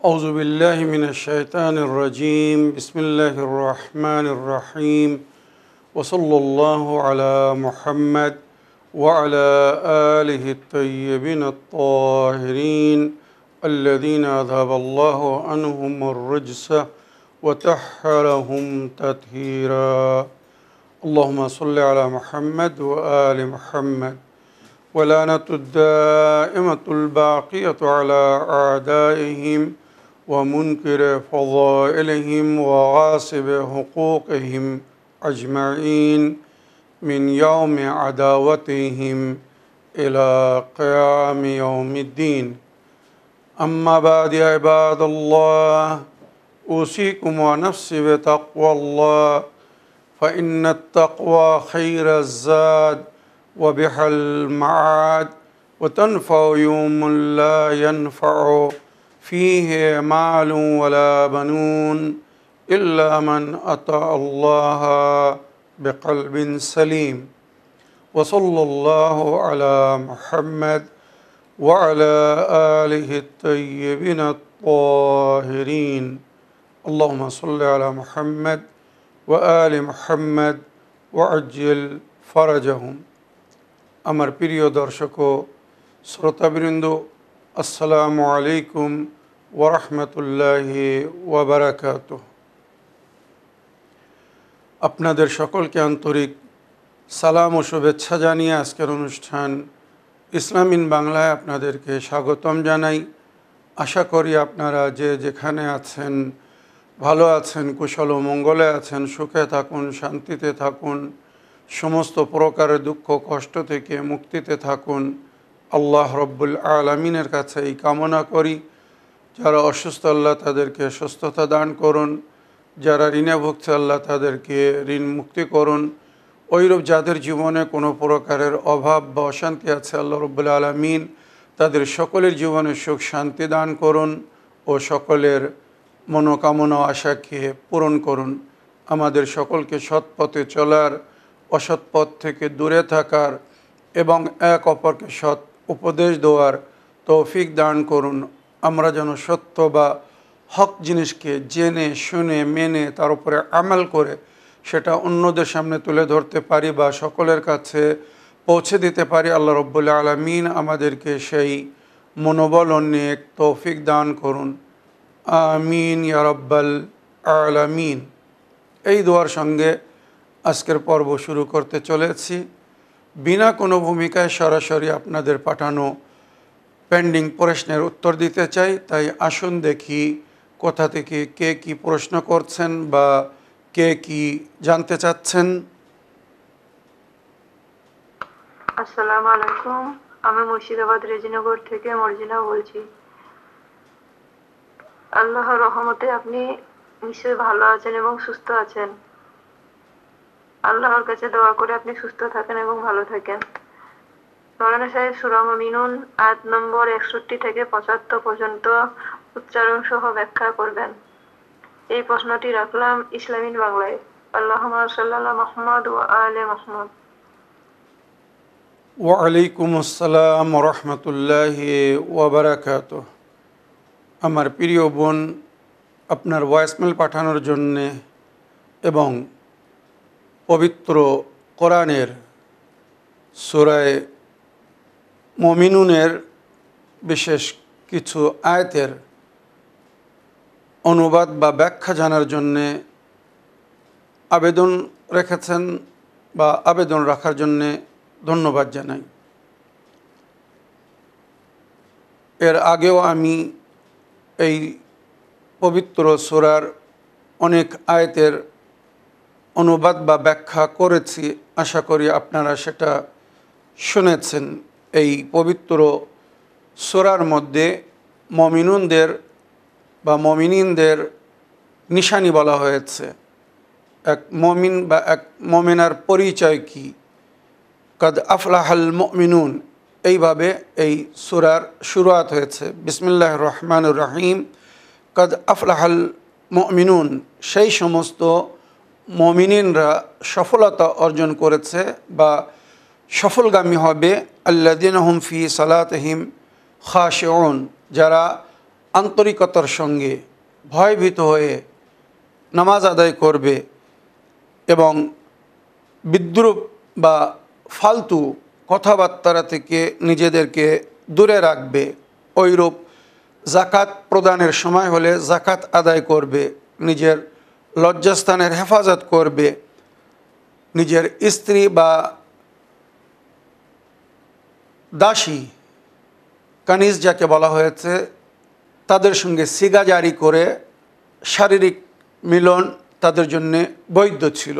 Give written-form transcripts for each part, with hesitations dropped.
أعوذ بالله من الشيطان الرجيم بسم الله الرحمن الرحيم وصلى الله على محمد وعلى آله الطيبين الطاهرين الذين أذهب الله عنهم الرجس وطهرهم تطهيرا اللهم صل على محمد وآل محمد ولعنة الدائمة الباقية على أعدائهم ومنكر فضائلهم وغاصب حقوقهم أجمعين من يوم عداوتهم إلى قيام يوم الدين أما بعد يا عباد الله أوصيكم ونفسي بتقوى الله فإن التقوى خير الزاد وبها المعاد وتنفع يوم لا ينفع فيه مال ولا بنون إلا من أطاع الله بقلب سليم وصلى الله على محمد وعلى آله الطيبين الطاهرين اللهم صل على محمد وآل محمد وعجل فرجهم আমার প্রিয় দর্শক ও শ্রোতাবৃন্দ আসসালামু আলাইকুম ওয়া রাহমাতুল্লাহি ওয়া বারাকাতুহু। আপনাদের সকলকে আন্তরিক সালাম ও শুভেচ্ছা জানিয়ে আজকের অনুষ্ঠান ইসলাম ইন বাংলায় আপনাদেরকে স্বাগতম জানাই। আশা করি আপনারা যে যেখানে আছেন ভালো আছেন, কুশল ও মঙ্গলে আছেন, সুখে থাকুন, শান্তিতে থাকুন, সমস্ত প্রকারের দুঃখ কষ্ট থেকে মুক্তিতে থাকুন। আল্লাহ রব্বুল আলামিনের কাছে এই কামনা করি। যারা অসুস্থ আল্লাহ তাদেরকে সুস্থতা দান করুন, যারা ঋণে ভুগছে আল্লাহ তাদেরকে ঋণ মুক্তি করুন। ওইরূপ যাদের জীবনে কোনো প্রকারের অভাব বা অশান্তি আছে আল্লাহ রব্বুল আলামিন তাদের সকলের জীবনে সুখ শান্তি দান করুন ও সকলের মনোকামনা আশাকে পূরণ করুন। আমাদের সকলকে সৎ পথে চলার, অসৎ পথ থেকে দূরে থাকার এবং এক অপরকে সৎ উপদেশ দেওয়ার তৌফিক দান করুন। আমরা যেন সত্য বা হক জিনিসকে জেনে শুনে মেনে তার উপরে আমল করে সেটা অন্যদের সামনে তুলে ধরতে পারি বা সকলের কাছে পৌঁছে দিতে পারি। আল্লাহ রব্বুল আলামিন আমাদেরকে সেই মনোবল ও নেক তৌফিক দান করুন। আমিন ইয়া রাব্বাল আলামিন। এই দোয়ার সঙ্গে আজকের পর্ব শুরু করতে চলেছি। বিনা কোনো ভূমিকায় সরাসরি আপনাদের পাঠানো পেন্ডিং প্রশ্নের উত্তর দিতে চাই। তাই আসুন দেখি কোথা থেকে কে কি প্রশ্ন করছেন বা কে কি জানতে চাচ্ছেন। আসসালামু আলাইকুম, আমি মুর্শিদাবাদ রেজিনগর থেকে মর্জিনা বলছি। আল্লাহর রহমতে আপনি নিশ্চয়ই ভালো আছেন এবং সুস্থ আছেন। আল্লাহর কাছে দোয়া করে আপনি সুস্থ থাকেন এবং ভালো থাকেন। মৌলানা সাহেব সূরা মুমিনুন আয়াত নম্বর 61 থেকে 75 পর্যন্ত উচ্চারণ সহ ব্যাখ্যা করবেন। এই প্রশ্নটি রাখলাম ইসলামিন বাংলায়। আল্লাহুম্মা সাল্লি আলা মুহাম্মদ ওয়া আলি মুহাম্মদ। ওয়া আলাইকুম আসসালাম ওয়া রাহমাতুল্লাহি ওয়া বারাকাতুহু। আমার প্রিয় বোন, আপনার ভয়েসমেল পাঠানোর জন্যে এবং পবিত্র কোরআনের সূরা মুমিনুনের বিশেষ কিছু আয়াতের অনুবাদ বা ব্যাখ্যা জানার জন্যে আবেদন রেখেছেন বা আবেদন রাখার জন্যে ধন্যবাদ জানাই। এর আগেও আমি এই পবিত্র সূরার অনেক আয়াতের অনুবাদ বা ব্যাখ্যা করেছি। আশা করি আপনারা সেটা শুনেছেন। এই পবিত্র সূরার মধ্যে মুমিনুনদের বা মুমিনিনদের নিশানি বলা হয়েছে। এক মুমিন বা এক মুমিনার পরিচয় কি, কাদ আফলাহাল মুমিনুন, এইভাবে এই সূরার শুরুয়াত হয়েছে। বিসমিল্লাহির রহমানির রহিম। কাদ আফলাহাল মুমিনুন, সেই সমস্ত মুমিনিনরা সফলতা অর্জন করেছে বা সফলগামী হবে। আল্লাযীনা হুম ফি সালাতিহিম খাশিউন, যারা আন্তরিকতার সঙ্গে ভয়ভীত হয়ে নামাজ আদায় করবে এবং বিদ্রূপ বা ফালতু কথাবার্তা থেকে নিজেদেরকে দূরে রাখবে, ওইরূপ জাকাত প্রদানের সময় হলে জাকাত আদায় করবে, নিজের লজ্জাস্থানের হেফাজত করবে, নিজের স্ত্রী বা দাসী কানিজ যাকে বলা হয়েছে তাদের সঙ্গে সিগা জারি করে শারীরিক মিলন তাদের জন্যে বৈধ ছিল।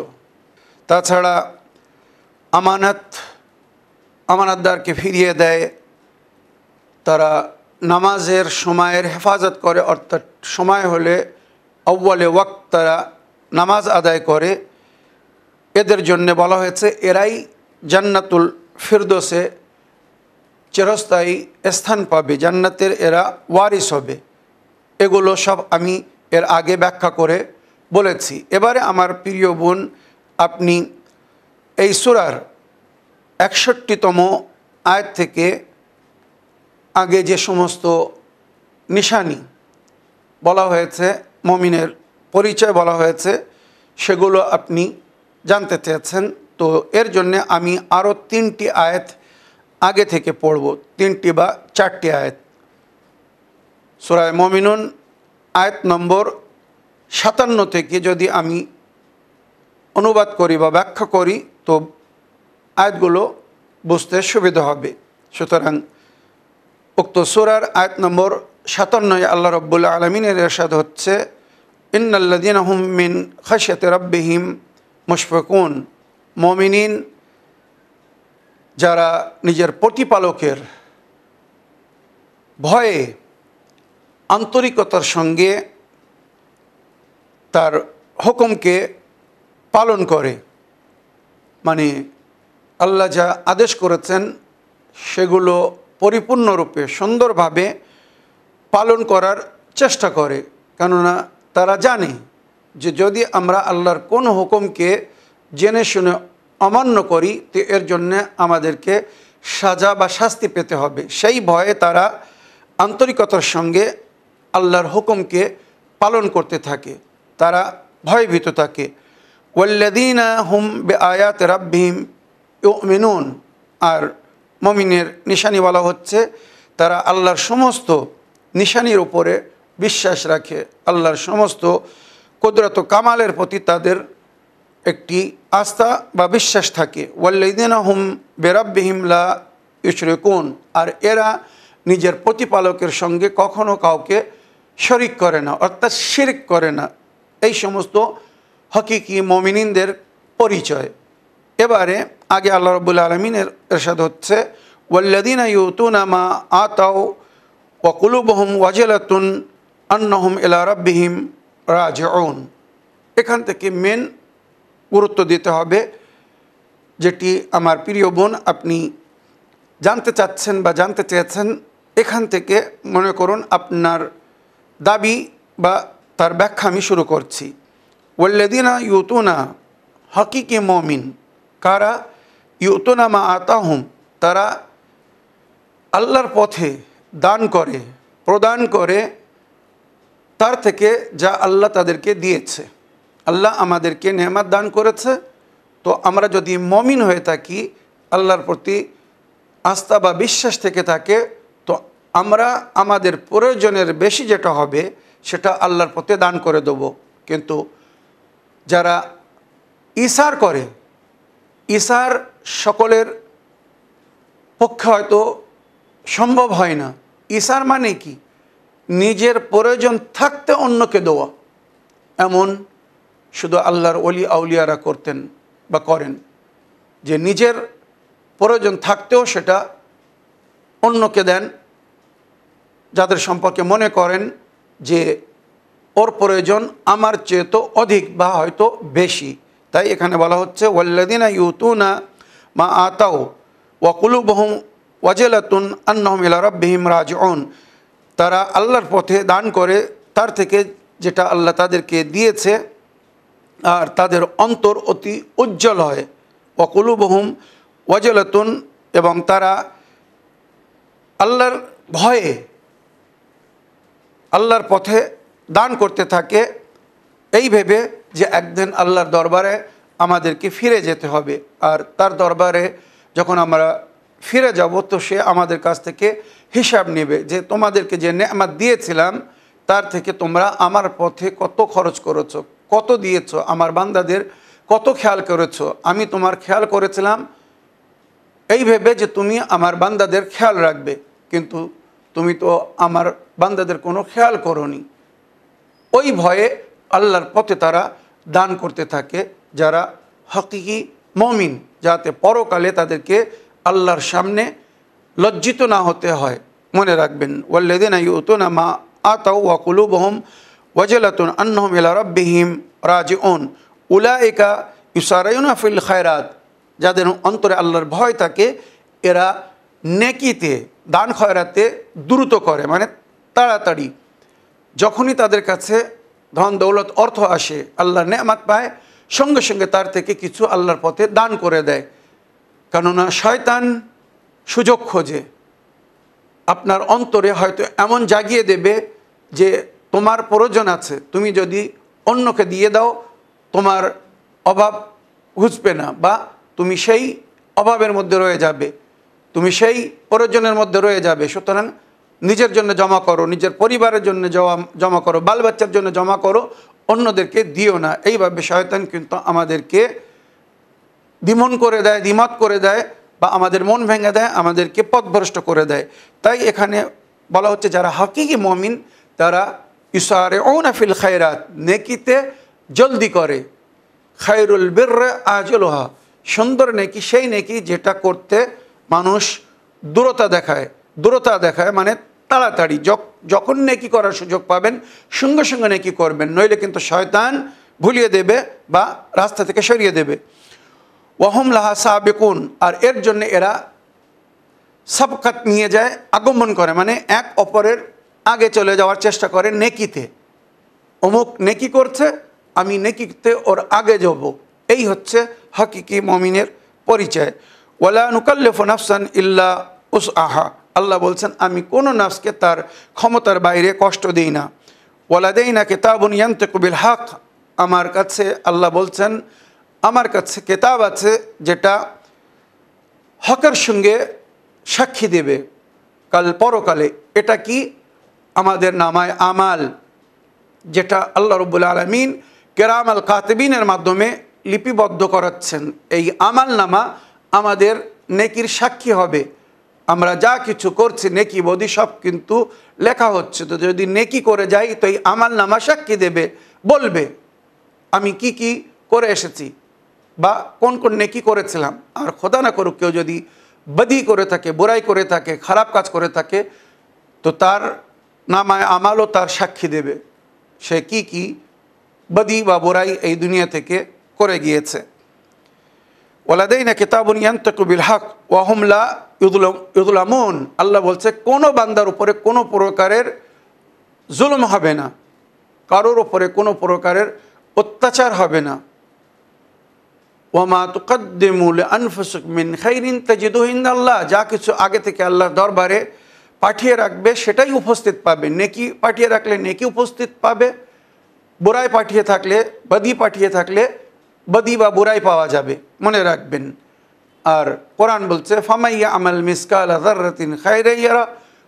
তাছাড়া আমানতদারকে ফিরিয়ে দেয়, তারা নামাজের সময়ের হেফাজত করে, অর্থাৎ সময় হলে আউয়ালে ওয়াক্ত তারা নামাজ আদায় করে। এদের জন্য বলা হয়েছে এরাই জান্নাতুল ফিরদৌসে চিরস্থায়ী স্থান পাবে, জান্নাতের এরা ওয়ারিস হবে। এগুলো সব আমি এর আগে ব্যাখ্যা করে বলেছি। এবারে আমার প্রিয় বোন, আপনি এই সূরার ৬১তম আয়াত থেকে আগে যে সমস্ত নিশানি বলা হয়েছে, মুমিনের পরিচয় বলা হয়েছে, সেগুলো আপনি জানতে চেয়েছেন। তো এর জন্যে আমি আরও ৩টি আয়াত আগে থেকে পড়ব, ৩টি বা ৪টি আয়াত। সূরা মুমিনুন আয়াত নম্বর ৫৭ থেকে যদি আমি অনুবাদ করি বা ব্যাখ্যা করি তো আয়াতগুলো বুঝতে সুবিধা হবে। সুতরাং উক্ত সূরার আয়াত নম্বর ৫৭ আল্লাহ রাব্বুল আলামিনের ইরশাদ হচ্ছে, ইন্নাল্লাযীনা হুম মিন খাশিয়াতি রাব্বিহিম মুশফিকুন, মুমিনিন যারা নিজের প্রতিপালকের ভয়ে আন্তরিকতার সঙ্গে তার হুকুমকে পালন করে, মানে আল্লাহ যা আদেশ করেছেন সেগুলো পরিপূর্ণরূপে সুন্দরভাবে পালন করার চেষ্টা করে। কেননা তারা জানে যে যদি আমরা আল্লাহর কোন হুকুমকে জেনে শুনে অমান্য করি তো এর জন্যে আমাদেরকে সাজা বা শাস্তি পেতে হবে। সেই ভয়ে তারা আন্তরিকতার সঙ্গে আল্লাহর হুকুমকে পালন করতে থাকে, তারা ভয়ভীত থাকে। ওয়াল্লাযীনা হুম বিআয়াতি রাব্বিহিম ইউমিনুন, আর মুমিনের নিশানি বলা হচ্ছে তারা আল্লাহর সমস্ত নিশানির উপরে বিশ্বাস রাখে, আল্লাহর সমস্ত কুদরত কামালের প্রতি তাদের একটি আস্থা বা বিশ্বাস থাকে। ওয়াল্লাযীনা হুম বিরাব্বিহিম লা ইউশরিকুন, আর এরা নিজের প্রতিপালকের সঙ্গে কখনো কাউকে শরিক করে না, অর্থাৎ শিরক করে না। এই সমস্ত হকিকি মুমিনিনদের পরিচয়। এবারে আগে আল্লাহ রাব্বুল আলামিনের ইরশাদ হচ্ছে, ওয়াল্লাযীনা ইউতুনা মা আতাউ ওয়া কুলুবুহুম ওয়াজিলাতুন আন্নাহুম ইলা রাব্বিহিম রাজিউন। এখান থেকে মেন গুরুত্ব দিতে হবে, যেটি আমার প্রিয় বোন আপনি জানতে চাচ্ছেন বা জানতে চেয়েছেন। এখান থেকে মনে করুন আপনার দাবি বা তার ব্যাখ্যা আমি শুরু করছি। ওয়াল্লাযীনা ইউতুনা, হাকিকি মুমিন কারা? ইউতুনা মা আতাহুম, তারা আল্লাহর পথে দান করে, প্রদান করে তার থেকে যা আল্লাহ তাদেরকে দিয়েছে। আল্লাহ আমাদেরকে নেয়ামত দান করেছে, তো আমরা যদি মুমিন হয়ে থাকি, আল্লাহর প্রতি আস্থা বা বিশ্বাস থেকে থাকে, তো আমরা আমাদের প্রয়োজনের বেশি যেটা হবে সেটা আল্লাহর পথে দান করে দেব। কিন্তু যারা ইসার করে, ইসার সকলের পক্ষে হয়তো সম্ভব হয় না। ইসার মানে কি? নিজের প্রয়োজন থাকতে অন্যকে দেওয়া। এমন শুধু আল্লাহর ওলি আউলিয়ারা করতেন বা করেন, যে নিজের প্রয়োজন থাকতেও সেটা অন্যকে দেন, যাদের সম্পর্কে মনে করেন যে ওর প্রয়োজন আমার চেয়ে তো অধিক বা হয়তো বেশি। তাই এখানে বলা হচ্ছে ওয়াল্লাযীনা ইউতুনা মা আতাউ ওয়া কুলুবুহুম ওয়াজিলাতুন আন্নাহুম ইলা রাব্বিহিম রাজিউন, তারা আল্লাহর পথে দান করে তার থেকে যেটা আল্লাহ তাদেরকে দিয়েছে, আর তাদের অন্তর অতি উজ্জ্বল হয়। ওয়া কুলুবুহুম ওয়াজিলাতুন, এবং তারা আল্লাহর ভয়ে আল্লাহর পথে দান করতে থাকে, এই ভেবে যে একদিন আল্লাহর দরবারে আমাদেরকে ফিরে যেতে হবে। আর তার দরবারে যখন আমরা ফিরে যাব তো সে আমাদের কাছ থেকে হিসাব নেবে যে তোমাদেরকে যে নেয়ামত দিয়েছিলাম তার থেকে তোমরা আমার পথে কত খরচ করেছো, কত দিয়েছো, আমার বান্দাদের কত খেয়াল করেছো। আমি তোমার খেয়াল করেছিলাম এই ভেবে যে তুমি আমার বান্দাদের খেয়াল রাখবে, কিন্তু তুমি তো আমার বান্দাদের কোনো খেয়াল করোনি। ওই ভয়ে আল্লাহর পথে তারা দান করতে থাকে যারা হাকিকি মুমিন, যাতে পরকালে তাদেরকে আল্লাহর সামনে লজ্জিত না হতে হয়। মনে রাখবেন, ওয়াল্লাযিনা ইউতুনা মা আতাউ ওয়া কুলুবুহুম ওয়াজিলাতুন আন্নাহুম ইলা রাব্বিহিম রাজিউন উলাইকা ইউসারিউনা ফিল খায়রাত, যাদের অন্তরে আল্লাহর ভয় থাকে এরা নেকিতে দান খয়রাতে দ্রুত করে, মানে তাড়াতাড়ি। যখনই তাদের কাছে ধন দৌলত অর্থ আসে, আল্লাহর নেয়ামত পায়, সঙ্গে সঙ্গে তার থেকে কিছু আল্লাহর পথে দান করে দেয়। কেননা শয়তান সুযোগ খোঁজে, আপনার অন্তরে হয়তো এমন জাগিয়ে দেবে যে তোমার প্রয়োজন আছে, তুমি যদি অন্যকে দিয়ে দাও তোমার অভাব ঘুচবে না, বা তুমি সেই অভাবের মধ্যে রয়ে যাবে, তুমি সেই প্রয়োজনের মধ্যে রয়ে যাবে। সুতরাং নিজের জন্য জমা করো, নিজের পরিবারের জন্য জমা করো, বাল বাচ্চার জন্য জমা করো, অন্যদেরকে দিও না। এইভাবে শয়তান কিন্তু আমাদেরকে দ্বিমন করে দেয়, দ্বিমত করে দেয়, বা আমাদের মন ভেঙে দেয়, আমাদেরকে পথভ্রষ্ট করে দেয়। তাই এখানে বলা হচ্ছে যারা হাকিকি মুমিন তারা ইউসারিউনা ফিল খায়রাত, নেকিতে জলদি করে। খায়রুল বিররি আজলুহা, সুন্দর নেকি সেই নেকি যেটা করতে মানুষ দূরতা দেখায়, মানে তাড়াতাড়ি যখন নেকি করার সুযোগ পাবেন সঙ্গে সঙ্গে নেকি করবেন, নইলে কিন্তু শয়তান ভুলিয়ে দেবে বা রাস্তা থেকে সরিয়ে দেবে। ওয়াহুম লাহা সাবিকুন, আর এর জন্য এরা সাবকাত নিয়ে যায়, আগমন করে, মানে এক অপরের আগে চলে যাওয়ার চেষ্টা করে নেকিতে। অমুক নেকি করছে, আমি নেকিতে ওর আগে যাব, এই হচ্ছে হাকিকি মুমিনের পরিচয়। ওয়ালা নুকাল্লিফু নাফসান ইল্লা উসআহা, আল্লাহ বলছেন আমি কোনো নাফসকে তার ক্ষমতার বাইরে কষ্ট দিই না। ওয়ালাদাইনা কিতাবুন ইয়ানতিকু বিল হক, আমার কাছে আল্লাহ বলছেন আমার কাছে কিতাব আছে যেটা হকের সঙ্গে সাক্ষী দেবে কাল পরকালে। এটা কি? আমাদের নামায় আমাল, যেটা আল্লাহ রাব্বুল আলামিন কিরামাল কাতিবিনের মাধ্যমে লিপিবদ্ধ করাচ্ছেন। এই আমাল নামা আমাদের নেকির সাক্ষী হবে। আমরা যা কিছু করছি নেকি বদি সব কিন্তু লেখা হচ্ছে। তো যদি নেকি করে যাই তো এই আমাল নামা সাক্ষী দেবে, বলবে আমি কি কি করে এসেছি বা কোন কোন নেকি করেছিলাম। আর খোদা না করুক কেউ যদি বদি করে থাকে, বুরাই করে থাকে, খারাপ কাজ করে থাকে, তো তার নামায় আমালও তার সাক্ষী দেবে সে কি কি বদি বা বুরাই এই দুনিয়া থেকে করে গিয়েছে। ওয়ালাদাইনা কিতাবুন ইয়ানতিকু বিল হক ওয়া হুম লা ইউযলামুন, আল্লাহ বলছে কোনো বান্দার উপরে কোনো প্রকারের জুলুম হবে না, কারোর উপরে কোনো প্রকারের অত্যাচার হবে না। ওয়ামা তুকদ্দিমু লিআনফুসিকুম মিন খাইরিন তাজিদুহু ইনদাল্লাহ, যা কিছু আগে থেকে আল্লাহর দরবারে পাঠিয়ে রাখবে সেটাই উপস্থিত পাবে। নেকি পাঠিয়ে রাখলে নেকি উপস্থিত পাবে, বুরাই পাঠিয়ে থাকলে, বদি পাঠিয়ে থাকলে বদি বা বুরাই পাওয়া যাবে, মনে রাখবেন। আর কোরআন বলছে ফামাইয়া আমাল মিসকালা যাররাতিন খায়রান ইয়ারা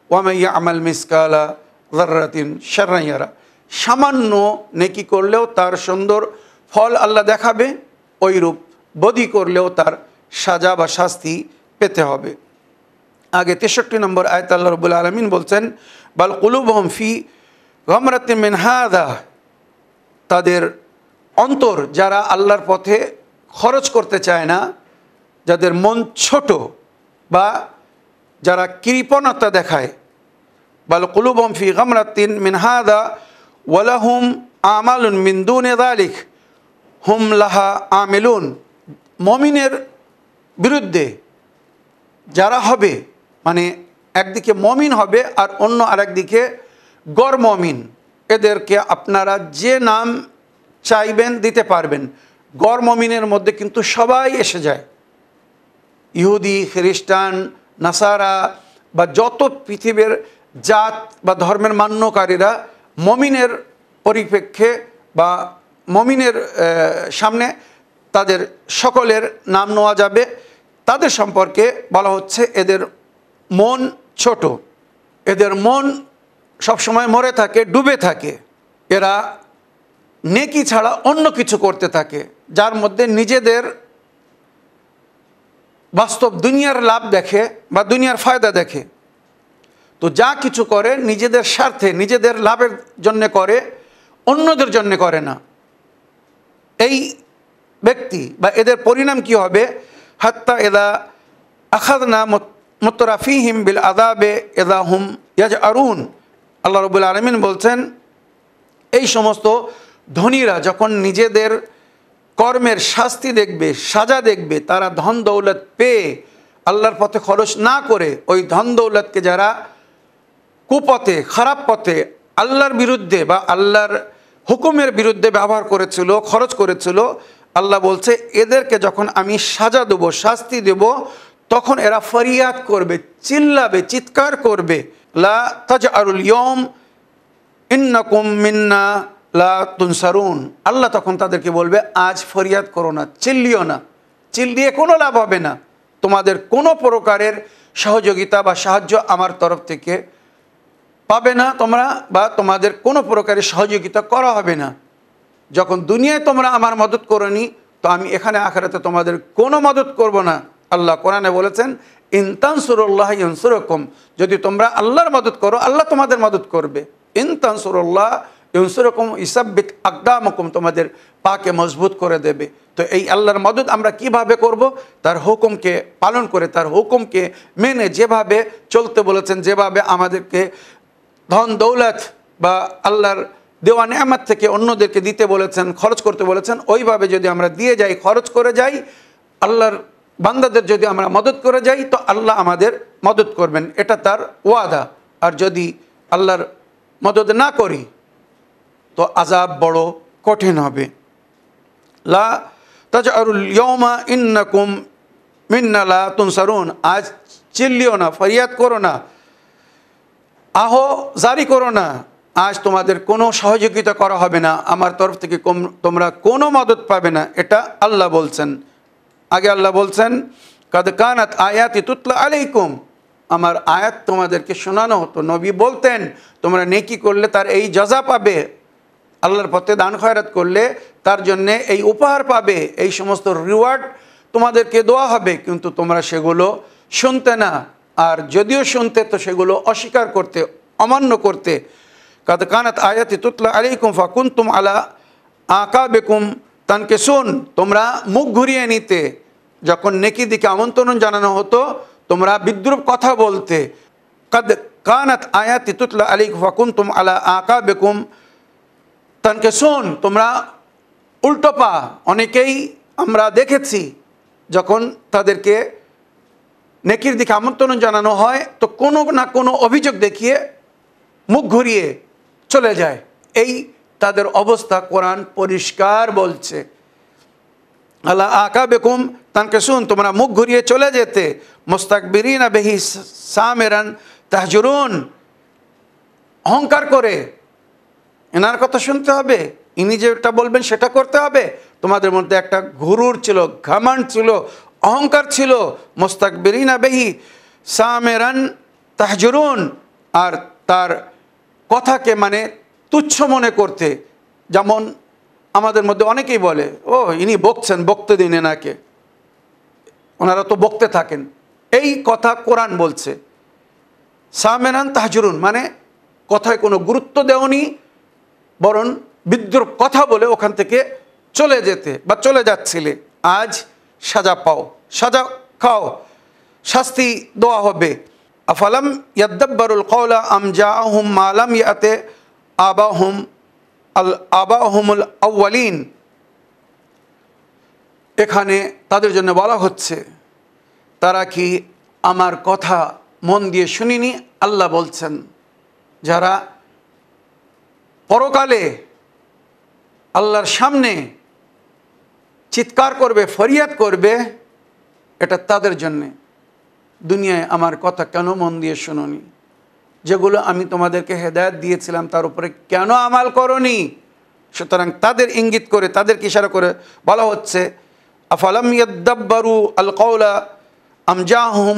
ওয়ামাইয়া আমাল মিসকালা যাররাতিন শাররান ইয়ারা, সামান্য নেকি করলেও তার সুন্দর ফল আল্লাহ দেখাবে, ওইরূপ বদি করলেও তার সাজা বা শাস্তি পেতে হবে। আগে 63 নম্বর আয়াত আল্লাহ রাব্বুল আলামিন বলছেন বাল কুলুবুহুম ফি গামরাতিন মিন হাযা, তাদের অন্তর যারা আল্লাহর পথে খরচ করতে চায় না, যাদের মন ছোট বা যারা কৃপণতা দেখায়, বাল কুলুবুহুম ফি গামরাতিন মিন হাযা ওয়া লাহুম আমালুন মিন দুনি যালিক হুম লাহা আমিলুন, মুমিনের বিরুদ্ধে যারা হবে, মানে একদিকে মুমিন হবে আর অন্য আরেকদিকে গর মুমিন, এদেরকে আপনারা যে নাম চাইবেন দিতে পারবেন। গর মুমিনের মধ্যে কিন্তু সবাই এসে যায়, ইহুদি, খ্রিস্টান, নাসারা বা যত পৃথিবীর জাত বা ধর্মের মান্যকারীরা মমিনের পরিপ্রেক্ষে বা মমিনের সামনে তাদের সকলের নাম নেওয়া যাবে। তাদের সম্পর্কে বলা হচ্ছে এদের মন ছোট, এদের মন সবসময় মরে থাকে, ডুবে থাকে, এরা নেকি ছাড়া অন্য কিছু করতে থাকে, যার মধ্যে নিজেদের বাস্তব দুনিয়ার লাভ দেখে বা দুনিয়ার ফায়দা দেখে। তো যা কিছু করে নিজেদের স্বার্থে, নিজেদের লাভের জন্য করে, অন্যদের জন্য করে না। এই ব্যক্তি বা এদের পরিণাম কি হবে? হাত্তা এদা আখাযনা মুতরাফিহিম বিল আযাবে এদা হুম ইয়াজআরুন। আল্লাহ রাব্বুল আলামিন বলছেন, এই সমস্ত ধনীরা যখন নিজেদের কর্মের শাস্তি দেখবে, সাজা দেখবে, তারা ধন দৌলত পেয়ে আল্লাহর পথে খরচ না করে ওই ধন দৌলতকে যারা কুপথে, খারাপ পথে, আল্লাহর বিরুদ্ধে বা আল্লাহর হুকুমের বিরুদ্ধে ব্যবহার করেছিল, খরচ করেছিল, আল্লাহ বলছে এদেরকে যখন আমি সাজা দেব, শাস্তি দেব, তখন এরা ফরিয়াদ করবে, চিল্লাবে, চিৎকার করবে, লা তাজআরুল ইয়াওম ইন্নাকুম মিন্না লা তুনসারুন। আল্লাহ তখন তাদেরকে বলবে, আজ ফরিয়াদ করো না, চিল্লিও না, চিল্লিয়ে কোনো লাভ হবে না, তোমাদের কোনো প্রকারের সহযোগিতা বা সাহায্য আমার তরফ থেকে পাবে না তোমরা, বা তোমাদের কোনো প্রকারের সহযোগিতা করা হবে না। যখন দুনিয়ায় তোমরা আমার মদত করোনি, তো আমি এখানে আখিরাতে তোমাদের কোনো মদত করব না। আল্লাহ কোরআনে বলেছেন, ইন তানসুরুল্লাহ ইয়ানসুরকুম, যদি তোমরা আল্লাহর মদত করো আল্লাহ তোমাদের মদত করবে। ইন তানসুরুল্লাহ ইয়ানসুরকুম ইসাব্বিত আকদামাকুম, তোমাদের পাকে মজবুত করে দেবে। তো এই আল্লাহর মদত আমরা কিভাবে করব? তার হুকুমকে পালন করে, তার হুকুমকে মেনে, যেভাবে চলতে বলেছেন, যেভাবে আমাদেরকে ধন দৌলত বা আল্লাহর দেওয়া নেয়ামত থেকে অন্যদেরকে দিতে বলেছেন, খরচ করতে বলেছেন, ওইভাবে যদি আমরা দিয়ে যাই, খরচ করে যাই, আল্লাহর বান্দাদের যদি আমরা মদত করে যাই, তো আল্লাহ আমাদের মদত করবেন, এটা তার ওয়াদা। আর যদি আল্লাহর মদত না করি তো আযাব বড় কঠিন হবে। লা তাজআরুল ইয়াওমা ইন্নাকুম মিন্না লা তুনসারুন, আজ চিল্লিও না, ফরিয়াদ করো না, আহো জারি করো না, আজ তোমাদের কোনো সহযোগিতা করা হবে না, আমার তরফ থেকে তোমরা কোনো মদত পাবে না, এটা আল্লাহ বলছেন। আগে আল্লাহ বলছেন, কাদ কানাত আয়াতি তুতলা আলাইকুম, আমার আয়াত তোমাদেরকে শোনানো হতো, নবী বলতেন তোমরা নেকি করলে তার এই জাযা পাবে, আল্লাহর পথে দান খয়রাত করলে তার জন্যে এই উপহার পাবে, এই সমস্ত রিওয়ার্ড তোমাদেরকে দেওয়া হবে, কিন্তু তোমরা সেগুলো শুনতে না, আর যদিও শুনতে তো সেগুলো অস্বীকার করতে, অমান্য করতে। কাদ কানাত আয়াতি তুতলা আলাইকুম ফাকুনতুম আলা আকাবিকুম তানকিসুন, তোমরা মুখ ঘুরিয়ে নিতে, যখন নেকি দিকে আমন্ত্রণ জানানো হতো তোমরা বিদ্রূপ কথা বলতে। কাদ কানাত আয়াতি তুতলা আলাইকুম ফাকুনতুম আলা আকাবিকুম তানকিসুন, তোমরা উল্টো পা, অনেকেই আমরা দেখেছি যখন তাদেরকে নেকির দিকে আমন্ত্রণ জানানো হয় তো কোনো না কোনো অভিযোগ দেখিয়ে মুখ ঘুরিয়ে চলে যায়। এই তাদের অবস্থা কোরআন পরিষ্কার বলছে, আলা আকাবিকুম তানকিসুন, তোমরা মুখ ঘুরিয়ে চলে যেতে, মুস্তাকবিরিনা বিহি সামিরান তাহজুরুন, অহংকার করে, এনার কথা শুনতে হবে, ইনি যেটা বলবেন সেটা করতে হবে, তোমাদের মধ্যে একটা ঘুরুর ছিল, ঘামান্ড ছিল, অহংকার ছিল। মুস্তাকবিরিনা বিহি সামিরান তাহজুরুন, আর তার কথাকে মানে তুচ্ছ মনে করতে। যেমন আমাদের মধ্যে অনেকেই বলে, ও ইনি বকছেন, বকতে দিন এনাকে, ওনারা তো বকতে থাকেন। এই কথা কোরআন বলছে, সামেরান তাহজুরুন মানে কথায় কোনো গুরুত্ব দেওনি, বরং বিদ্রূপ কথা বলে ওখান থেকে চলে যেতে বা চলে যাচ্ছিলে। আজ সাজা পাও, সাজা খাও, শাস্তি দেওয়া হবে। আফালাম ইয়াদ্দাব্বারুল কওলা আম জাআহুম মা লাম ইয়াতে আবাহুমুল আউয়ালিন, এখানে তাদের জন্য বলা হচ্ছে তারা কি আমার কথা মন দিয়ে শুনিনি? আল্লাহ বলছেন, যারা পরকালে আল্লাহর সামনে চিৎকার করবে, ফরিয়াদ করবে, এটা তাদের জন্যে। দুনিয়ায় আমার কথা কেন মন দিয়ে শুনোনি? যেগুলো আমি তোমাদেরকে হেদায়েত দিয়েছিলাম তার উপরে কেন আমাল করনি? সুতরাং তাদের ইঙ্গিত করে, তাদেরকে ইশারা করে বলা হচ্ছে, আফালাম ইয়াদাব্বারু আল কওলা আম জাহুম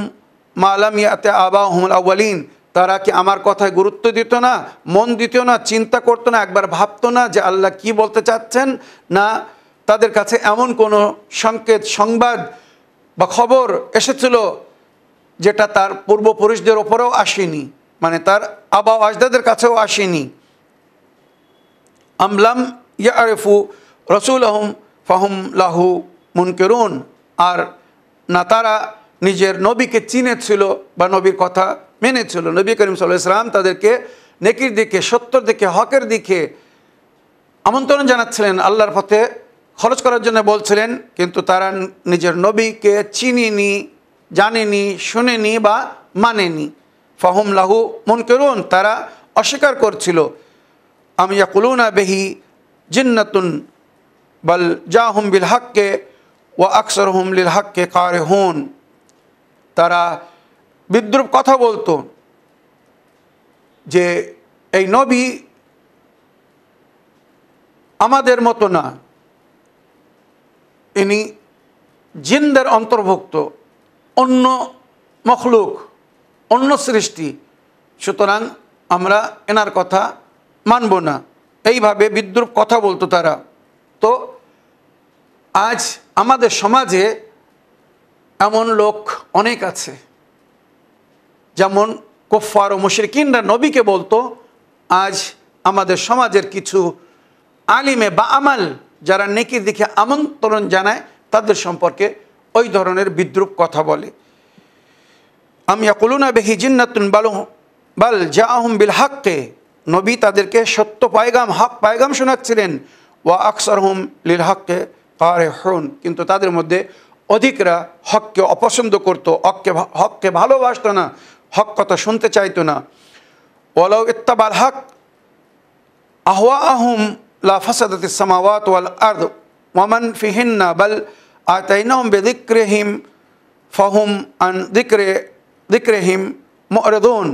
মা লাম ইয়াতি আবাহুমুল আউয়ালিন, তারা কি আমার কথায় গুরুত্ব দিত না, মন দিত না, চিন্তা করতো না, একবার ভাবতো না যে আল্লাহ কি বলতে চাচ্ছেন? না, তাদের কাছে এমন কোনো সংকেত, সংবাদ বা খবর এসেছিল যেটা তার পূর্বপুরুষদের ওপরেও আসেনি, মানে তার আবা আজদাদের কাছেও আসেনি। আমলাম ইয়ারিফু রাসূলাহুম ফাহুম লাহু মুনকিরুন, আর না তারা নিজের নবীকে চিনেছিল বা নবীর কথা মেনেছিল। নবী করিম সাল্লাল্লাহু আলাইহি ওয়াসাল্লাম তাদেরকে নেকির দিকে, সত্যের দিকে, হকের দিকে আমন্ত্রণ জানাচ্ছিলেন, আল্লাহর পথে খরচ করার জন্য বলছিলেন, কিন্তু তারা নিজের নবীকে চিনেনি, জানেনি, শুনেনি বা মানেনি। ফাহুম লাহু মুনকিরুন, তারা অস্বীকার করছিল। আম ইয়াকুলুনা বিহি জিন্নাতুন বাল জাহুম বিল হাক্কে ওয়া আকসারুহুম লিল হাক্কে কারিহুন, তারা বিদ্রূপ কথা বলতো যে এই নবী আমাদের মতো না, ইনি জিনদের অন্তর্ভুক্ত, অন্য মখলুক, অন্য সৃষ্টি, সুতরাং আমরা এনার কথা মানব না। এইভাবে বিদ্রূপ কথা বলতো তারা। তো আজ আমাদের সমাজে এমন লোক অনেক আছে, যেমন কুফফার ও মুশরিকিনরা নবীকে বলতো, আজ আমাদের সমাজের কিছু আলিমে বা আমাল যারা নেকির দিকে আমন্ত্রণ জানায় তাদের সম্পর্কে ওই ধরনের বিদ্রূপ কথা বলে। আম ইয়াকুলুনা বিহি জিন্নাতুন বাল জাআহুম বিল হাক্কে, নবী তাদেরকে সত্য পায়গাম, হক পায়গাম শোনাচ্ছিলেন। ওয়া আকসারহুম লিল হাক্কে কারিহুন, কিন্তু তাদের মধ্যে অধিকরা হককে অপছন্দ করত, হককে ভালোবাসতো না, হক কথা শুনতে চাইতো না। ওয়ালাউ ইত্তাবাল হক আহওয়াহুম লা ফাসাদাতিস সামাওয়াত ওয়াল আরদ ওয়া মান ফিহিন্না বাল আতাইনাহুম বিযিকরিহিম ফাহুম আন যিকরিহিম মু'রিদুন।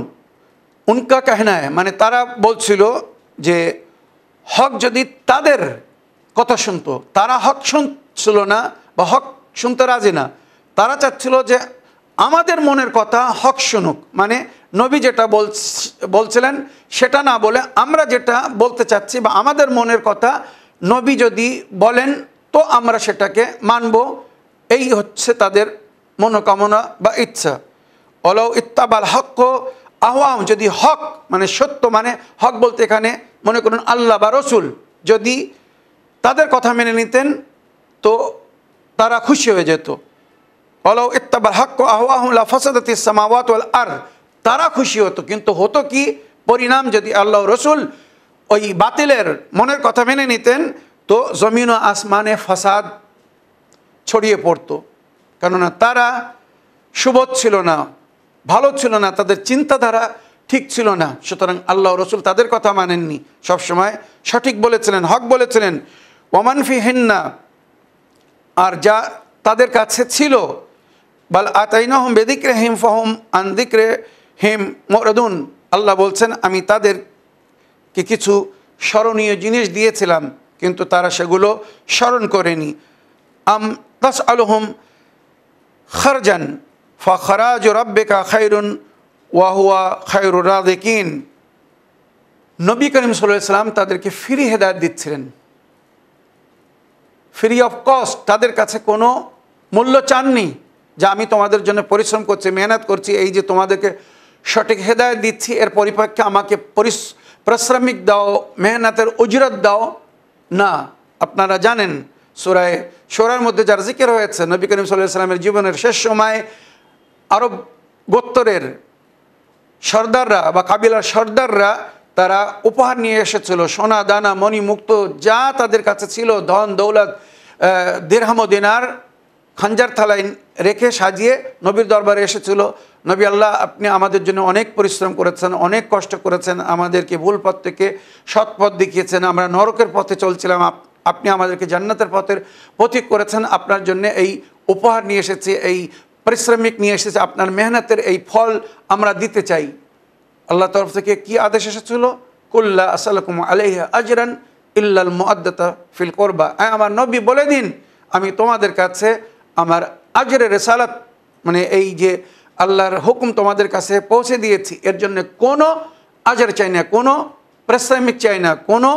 উনকা कहना है, মানে তারা বলছিল যে হক যদি তাদের কথা শুনতো, তারা হক শুনছিল না বা হক শুনতে রাজি না, তারা চাচ্ছিল যে আমাদের মনের কথা হক শুনুক, মানে নবী যেটা বলছিলেন সেটা না বলে আমরা যেটা বলতে চাচ্ছি বা আমাদের মনের কথা নবী যদি বলেন তো আমরা সেটাকে মানব, এই হচ্ছে তাদের মনোকামনা বা ইচ্ছা। ওয়ালাউ ইত্তাবাল হক আহওয়াহুম, যদি হক মানে সত্য, মানে হক বলতে এখানে মনে করুন আল্লাহ বা রসুল, যদি তাদের কথা মেনে নিতেন তো তারা খুশি হয়ে যেত। ওয়ালাউ ইত্তাবাল হক আহওয়াহুম লা ফাসাদাতিস সামাওয়াত ওয়াল আরদ, তারা খুশি হতো, কিন্তু হতো কি পরিণাম, যদি আল্লাহ রসুল ওই বাতিলের মনের কথা মেনে নিতেন তো জমিন ও আসমানে ফাসাদ ছড়িয়ে পড়তো, কেননা তারা সুবোধ ছিল না, ভালো ছিল না, তাদের চিন্তাধারা ঠিক ছিল না। সুতরাং আল্লাহ রসুল তাদের কথা মানেননি, সবসময় সঠিক বলেছিলেন, হক বলেছিলেন। ওয়ামান ফিহিন্না, আর যা তাদের কাছে ছিল, বাল আতাইনাহুম বিযিকরিহিম ফাহুম আন যিকরিহিম মু'রিদুন, আল্লাহ বলছেন আমি তাদেরকে কিছু স্মরণীয় জিনিস দিয়েছিলাম কিন্তু তারা সেগুলো স্মরণ করেনি। আম তাসআলুহুম খারজান ফাখরাজু রাব্বিকা খায়রুন ওয়া হুয়া খায়রুর রাযিকিন, নবী করিম সাল্লাল্লাহু আলাইহি ওয়াসাল্লাম তাদেরকে ফ্রি হেদায়েত দিচ্ছিলেন, ফ্রি অফ কস্ট, তাদের কাছে কোনো মূল্য চাননি যে আমি তোমাদের জন্য পরিশ্রম করছি, মেহনত করছি, এই যে তোমাদেরকে সঠিক হেদায়েত দিচ্ছি এর পরিপ্রেক্ষে আমাকে পারিশ্রমিক দাও, মেহনতের উজরত দাও না। আপনারা জানেন সূরা শুরার মধ্যে যার জিকির হয়েছে, নবী করিম সাল্লাল্লাহু আলাইহি ওয়াসাল্লামের জীবনের শেষ সময় আরব গোত্রের সর্দাররা বা কাবিলার সর্দাররা তারা উপহার নিয়ে এসেছিল, সোনা দানা মণি মুক্ত যা তাদের কাছে ছিল, ধন দৌলত, দিরহাম ও দিনার খাঞ্জার থালায় রেখে সাজিয়ে নবীর দরবারে এসেছিল। নবী আল্লাহ, আপনি আমাদের জন্য অনেক পরিশ্রম করেছেন, অনেক কষ্ট করেছেন, আমাদেরকে ভুল পথ থেকে সৎ পথ দেখিয়েছেন, আমরা নরকের পথে চলছিলাম, আপনি আমাদেরকে জান্নাতের পথের পথিক করেছেন, আপনার জন্য এই উপহার নিয়ে এসেছি, এই পারিশ্রমিক নিয়ে এসেছে, আপনার মেহনতের এই ফল আমরা দিতে চাই। আল্লাহ তরফ থেকে কি আদেশ এসেছিল? কুল্লা আসআলুকুম আলাইহি আজরান ইল্লাল মুআদ্দাতা ফিল কুরবা। আমার নবী বলে দিন, আমি তোমাদের কাছে আমার আজরের রিসালাত, মানে এই যে আল্লাহর হুকুম তোমাদের কাছে পৌঁছে দিয়েছি, এর জন্য কোনো আজর চাই না, কোনো পারিশ্রমিক চাই না, কোনো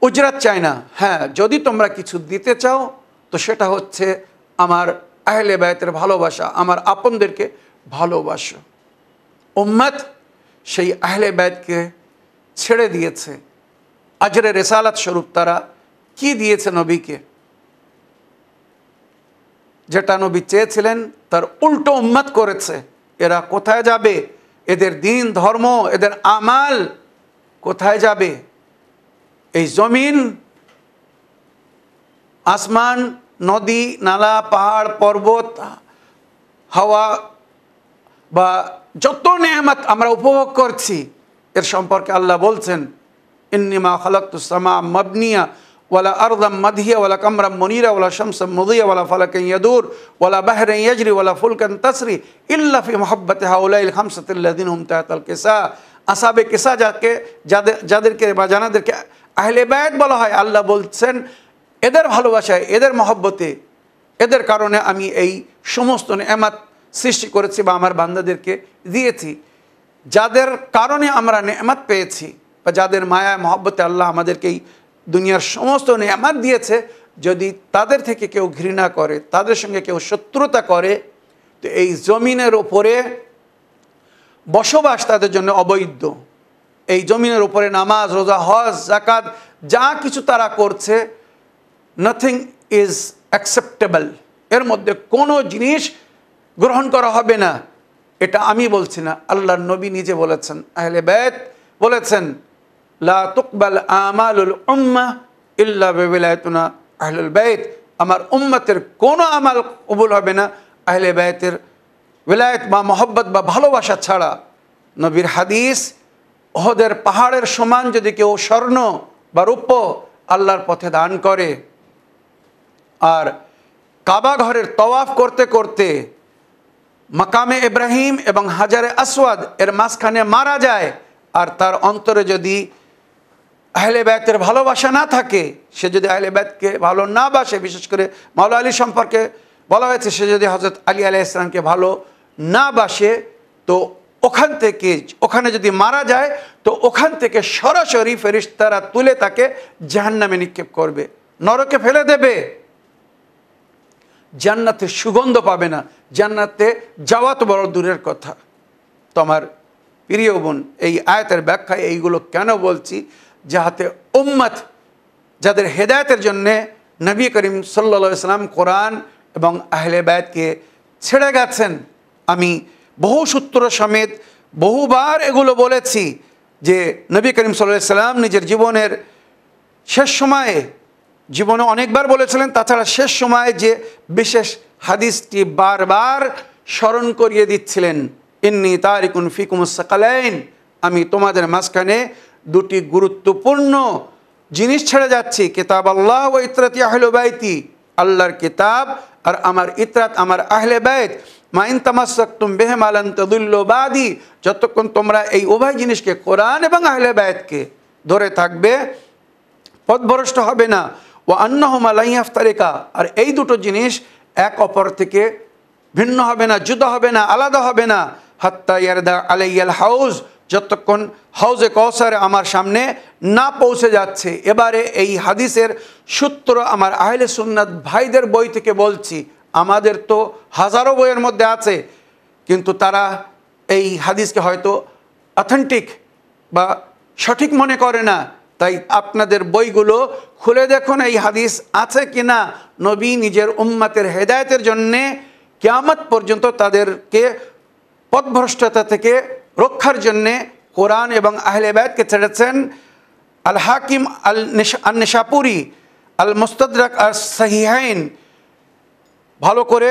উজরাত চাই না। হ্যাঁ, যদি তোমরা কিছু দিতে চাও তো সেটা হচ্ছে আমার আহলে বায়তের ভালোবাসা, আমার আপনদেরকে ভালোবাসো। উম্মত সেই আহলে বায়তকে ছেড়ে দিয়েছে। আজরে রেসালাত স্বরূপ তারা কি দিয়েছে নবীকে? যেটা নবী চেয়েছিলেন তার উল্টো উম্মত করেছে। এরা কোথায় যাবে? এদের দিন ধর্ম, এদের আমাল কোথায় যাবে? এই জমিন, আসমান, নদী, নালা, পাহাড়, পর্বত, হাওয়া বা যত নেয়ামত আমরা উপভোগ করছি, এর সম্পর্কে আল্লাহ বলছেন, ইন্নিমা খালাকতুস সামা মাবনিয়া ওয়ালা আরদাম মাদহিয়া ওয়ালা কামরাম মুনীরা ওয়ালা শামসাম মুদিয়া ওয়ালা ফালাকান ইয়াদুর ওয়ালা বাহরান ইয়াজরি ওয়ালা ফুলকান তাসরি ইল্লা ফি মুহাব্বাতি হাউলাইল খামসাতিল্লাযিনা হুম তাহতাল কিসা। আসহাবে কিসা যাদেরকে বা জানাদেরকে আহলে বায়ত বলা হয়, আল্লাহ বলছেন এদের ভালোবাসায়, এদের মহব্বতে, এদের কারণে আমি এই সমস্ত নেয়ামত সৃষ্টি করেছি বা আমার বান্দাদেরকে দিয়েছি। যাদের কারণে আমরা নেয়ামত পেয়েছি বা যাদের মায়া মহব্বতে আল্লাহ আমাদেরকে এই দুনিয়ার সমস্ত নেয়ামত দিয়েছে, যদি তাদের থেকে কেউ ঘৃণা করে, তাদের সঙ্গে কেউ শত্রুতা করে, তো এই জমিনের ওপরে বসবাস তাদের জন্য অবৈধ। এই জমিনের উপরে নামাজ, রোজা, হজ, যাকাত যা কিছু তারা করছে, নাথিং ইজ অ্যাকসেপ্টেবল। এর মধ্যে কোনো জিনিস গ্রহণ করা হবে না। এটা আমি বলছি না, আল্লাহর নবী নিজে বলেছেন, আহলে বাইত বলেছেন, লা তুকবাল আমালুল উম্মাহ ইল্লা বিওলায়াতুনা আহলুল বাইত। আমার উম্মতের কোনো আমাল কবুল হবে না আহলে বাইতের ওলায়াত বা মহব্বত বা ভালোবাসা ছাড়া। নবীর হাদিস, ওহদের পাহাড়ের সমান যদি কেউ স্বর্ণ বা রূপ্য আল্লাহর পথে দান করে আর কাবা ঘরের তওয়াফ করতে করতে মাকামে ইব্রাহিম এবং হাজারে আসওয়াদ এর মাঝখানে মারা যায়, আর তার অন্তরে যদি আহলে বায়তের ভালোবাসা না থাকে, সে যদি আহলে বায়তকে ভালো না বাসে, বিশেষ করে মাওলা আলী সম্পর্কে বলা হয়েছে, সে যদি হযরত আলী আলাইহিস সালামকে ভালো না বাসে, তো ওখানে যদি মারা যায়, তো ওখান থেকে সরাসরি ফেরেশতারা তুলে তাকে জাহান্নামে নিক্ষেপ করবে, নরকে ফেলে দেবে। জান্নাতে সুগন্ধ পাবে না, জান্নাতে যাওয়া তো বড় দূরের কথা। তো আমার প্রিয় বোন, এই আয়াতের ব্যাখ্যায় এইগুলো কেন বলছি? যাহাতে উম্মত যাদের হেদায়েতের জন্যে নবী করিম সাল্লাল্লাহু আলাইহি সাল্লাম কোরআন এবং আহলে বায়তকে ছেড়ে গেছেন। আমি বহু সূত্র সমেত বহুবার এগুলো বলেছি যে নবী করিম সাল্লাল্লাহু আলাইহি সাল্লাম নিজের জীবনের শেষ সময়ে, জীবনে অনেকবার বলেছিলেন, তাছাড়া শেষ সময়ে যে বিশেষ হাদিসটি বারবার স্মরণ করিয়ে দিচ্ছিলেন, ইন্নী তারিকুন ফিকুমুস সাকালাইন, আমি তোমাদের মাঝখানে দুটি গুরুত্বপূর্ণ জিনিস ছেড়ে যাচ্ছি, কিতাব আল্লাহ ওয়া ইতরাতি আহলে বাইতি, আল্লাহর কিতাব আর আমার ইতরাত, আমার আহলে বাইত, মা ইন তামাসসাকতুম বিহিমা লান তাদিল্লু বাদি, যতক্ষণ তোমরা এই উভয় জিনিসকে, কোরআন এবং আহলে বাইতকে ধরে থাকবে, পথভ্রষ্ট হবে না। ওয়া আন্নাহুমা লা ইয়াফতারিকা, আর এই দুটো জিনিস এক অপর থেকে ভিন্ন হবে না, জুদা হবে না, আলাদা হবে না। হাত্তা ইয়ারদা আলাইয়াল হাউজ, যতক্ষণ হাউজে কাউসারে আমার সামনে না পৌঁছে যাচ্ছে। এবারে এই হাদিসের সূত্র আমার আহলে সুন্নাত ভাইদের বই থেকে বলছি, আমাদের তো হাজারো বইয়ের মধ্যে আছে, কিন্তু তারা এই হাদিসকে হয়তো অথেন্টিক বা সঠিক মনে করে না। তাই আপনাদের বইগুলো খুলে দেখুন এই হাদিস আছে কিনা। নবী নিজের উম্মতের হেদায়েতের জন্যে কিয়ামত পর্যন্ত তাদেরকে পথভ্রষ্টতা থেকে রক্ষার জন্যে কোরআন এবং আহলে বায়তকে ছেড়েছেন। আল হাকিম আল নিশাপুরি আল মুস্তাদরাক আর সহিহাইন, ভালো করে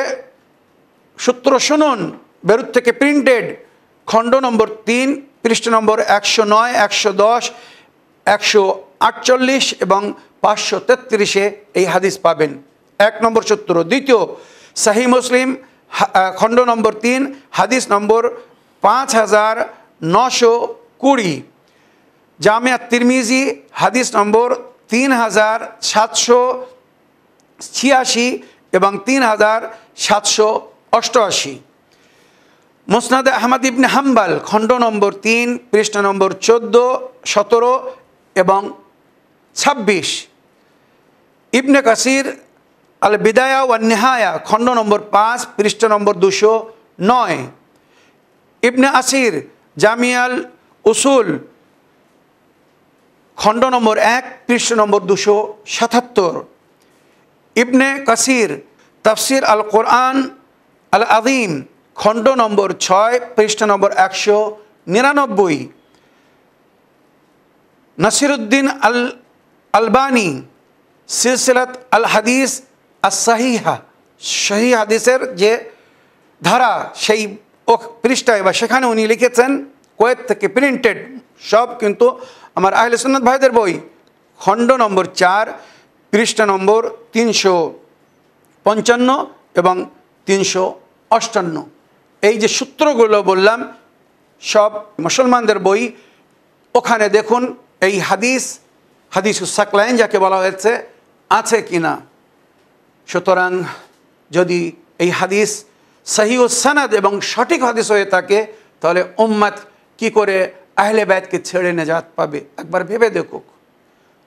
সূত্র শুনুন, বেরুত থেকে প্রিন্টেড, খণ্ড নম্বর 3, পৃষ্ঠা নম্বর 109, 110, 148 এবং 533-এ এই হাদিস পাবেন। 1 নম্বর সূত্র। দ্বিতীয়, সহিহ মুসলিম খণ্ড নম্বর 3, হাদিস নম্বর 5009 920, জামিয়া তিরমিজি হাদিস নম্বর 3786 এবং 3788, মুসনাদে আহমদ ইবনে হাম্বল খণ্ড নম্বর 3 পৃষ্ঠা নম্বর 14, 17 এবং 26, ইবনে কাসির আল বিদায়া ওয়ান নিহায়া খণ্ড নম্বর 5 পৃষ্ঠা নম্বর 209, ইবনে আসির জামিয়াল উসুল খণ্ড নম্বর 1 পৃষ্ঠা নম্বর 277, ইবনে কাসির তাফসির আল কোরআন আল আযীম খণ্ড নম্বর 6 পৃষ্ঠা নম্বর 199, নাসিরুদ্দিন আল আলবানী সিলসিলাত আল হাদিস আস সাহিহা, সহি হাদিসের যে ধারা সেই পৃষ্ঠায় বা সেখানে উনি লিখেছেন, কুয়েত থেকে প্রিন্টেড সব, কিন্তু আমার আহলে সুন্নাত ভাইদের বই খণ্ড নম্বর 4 পৃষ্ঠা নম্বর 355 এবং 358। এই যে সূত্রগুলো বললাম সব মুসলমানদের বই, ওখানে দেখুন এই হাদিসুস সাকলাইন যাকে বলা হয়েছে আছে কিনা। সুতরাং যদি এই হাদিস সহিহুস সানাদ এবং সঠিক হাদিস হয়ে থাকে, তাহলে উম্মত কি করে আহলে বাইতকে ছেড়ে নেজাত পাবে? একবার ভেবে দেখুক।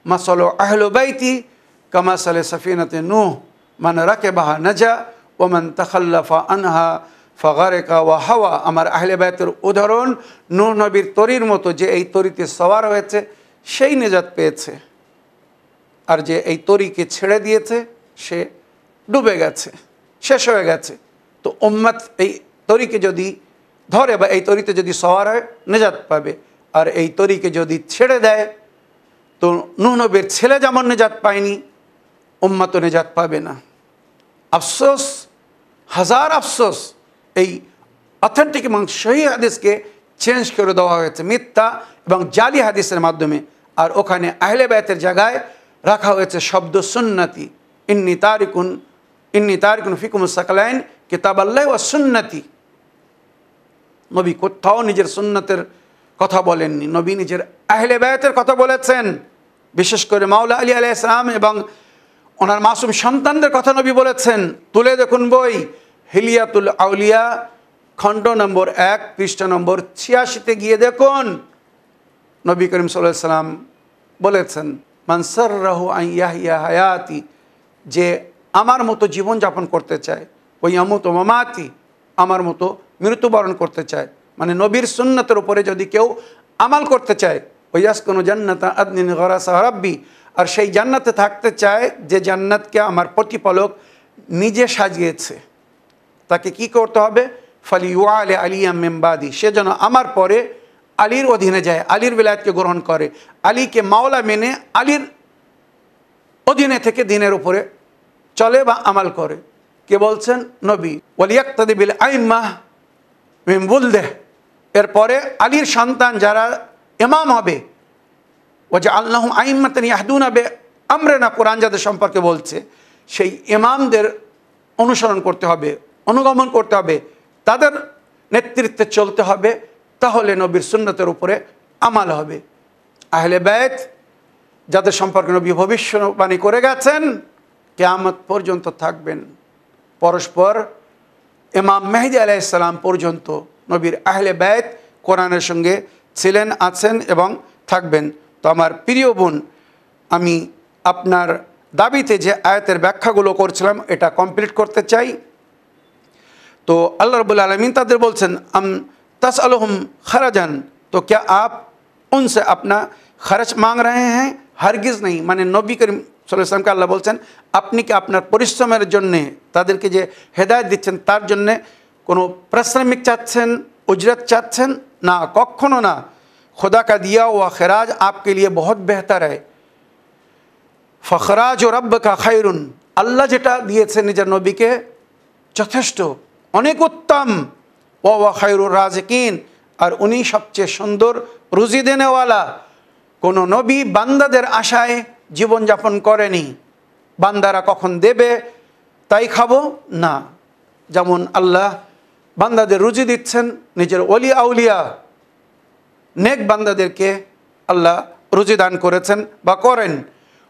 মাসালু আহলে বাইতি কামাসালে সাফিনাতে নূহ মান রাকেবাহা নাজা ওয়া মান তাখাল্লাফা আনহা ফাগারেকা ওয়া হাওয়া। আমার আহলে বাইতের উদাহরণ নূহ নবীর তরির মতো, যে এই তরিতে সওয়ার হয়েছে সেই নেজাত পেয়েছে, আর যে এই তরিকে ছেড়ে দিয়েছে সে ডুবে গেছে, শেষ হয়ে গেছে। তো উম্মত এই তরিকে যদি ধরে বা এই তরিতে যদি সওয়ার হয় নেজাত পাবে, আর এই তরিকে যদি ছেড়ে দেয় তো নূহ নবীর ছেলে যেমন নেজাত পায়নি, উম্মত নেজাত পাবে না। আফসোস, হাজার আফসোস, এই অথেন্টিক এবং সহি হাদিসকে চেঞ্জ করে দেওয়া হয়েছে মিথ্যা এবং জালি হাদিসের মাধ্যমে, আর ওখানে আহলে বাইতের জায়গায় রাখা হয়েছে শব্দ সুন্নতি। ইন্নি তারিকুন ফিকুমুস সাকলাইন কিতাবাল্লাহ ওয়া সুন্নতি। নবী কোথাও নিজের সুন্নতের কথা বলেননি, নবী নিজের আহলে বাইতের কথা বলেছেন। বিশেষ করে মাওলা আলী আলাইহিস সালাম এবং ওনার মাসুম সন্তানদের কথা নবী বলেছেন। তুলে দেখুন বই হিলিয়াতুল আউলিয়া খণ্ড নম্বর 1 পৃষ্ঠা নম্বর 86-তে গিয়ে দেখুন নবী করিম সাল্লাল্লাহু আলাইহি সাল্লাম বলেছেন, মান সাররাহু আন ইয়াহইয়া হায়াতি, যে আমার মতো জীবনযাপন করতে চায়, ওই ইয়ামুতু মামাতি, আমার মতো মৃত্যুবরণ করতে চায়, মানে নবীর সুন্নতের উপরে যদি কেউ আমাল করতে চায়, ওই ইয়াসকুনু জান্নাতা আদনিন গরাসা রাব্বি, আর সেই জান্নাতে থাকতে চায় যে জান্নাতকে আমার প্রতিপালক নিজে সাজিয়েছে, তাকে কি করতে হবে? ফালিউআলি আলিয়াম মিন বাদি, সে যেন আমার পরে আলীর অধীনে যায়, আলীর বেলায়েতকে গ্রহণ করে, আলীকে মাওলা মেনে আলীর অধীনে থেকে দিনের উপরে চলে বা আমাল করে। কে বলছেন? নবী। ওয়ালিয়াক্তাদি বিল আইম্মাহ মিন বুলদেহ, এরপরে আলীর সন্তান যারা ইমাম হবে, ওয়াজআলনাহুম আইম্মাতান ইয়াহদুনা বিআমরিনা, কোরআন যাদের সম্পর্কে বলছে, সেই ইমামদের অনুসরণ করতে হবে, অনুগমন করতে হবে, তাদের নেতৃত্বে চলতে হবে, তাহলে নবীর সুন্নতের উপরে আমাল হবে। আহলে বাইত যাদের সম্পর্কে নবী ভবিষ্যৎবাণী করে গেছেন, কিয়ামত পর্যন্ত থাকবেন, পরস্পর ইমাম মেহদী আলাইহিস সালাম পর্যন্ত নবীর আহলে বাইত কোরআনের সঙ্গে ছিলেন, আছেন এবং থাকবেন। তো আমার প্রিয় বোন, আমি আপনার দাবিতে যে আয়াতের ব্যাখ্যাগুলো করছিলাম এটা কমপ্লিট করতে চাই। তো আল্লাহ रब्बुल आलमीन ताদের বলছেন, আম तसअलुहुम खरजन, तो क्या आप उनसे अपना खर्च मांग रहे हैं? हरगिज़ नहीं। মানে নবী করিম সাল্লাল্লাহু আলাইহি ওয়াসাল্লামকে আল্লাহ বলছেন, আপনি কি আপনার পরিশ্রমের জন্যে, তাদেরকে যে হেদায়েত দিচ্ছেন তার জন্যে কোনো পারিশ্রমিক চাচ্ছেন, উজরত চাচ্ছেন? না, কখনো না। खुदा का दिया हुआ खराज आपके लिए बहुत बेहतर है। फ़खराज रब्ब का खैरुन, আল্লাহ যেটা দিয়েছে নিজের নবীকে যথেষ্ট, অনেক উত্তম। ওয়া খায়রুর রাজিকিন, আর উনি সবচেয়ে সুন্দর রুজি দেনেওয়ালা। কোনো নবী বান্দাদের আশায় জীবনযাপন করেনি, বান্দারা কখন দেবে তাই খাবো না। যেমন আল্লাহ বান্দাদের রুজি দিচ্ছেন, নিজের ওলি আউলিয়া নেক বান্দাদেরকে আল্লাহ রুজি দান করেছেন বা করেন।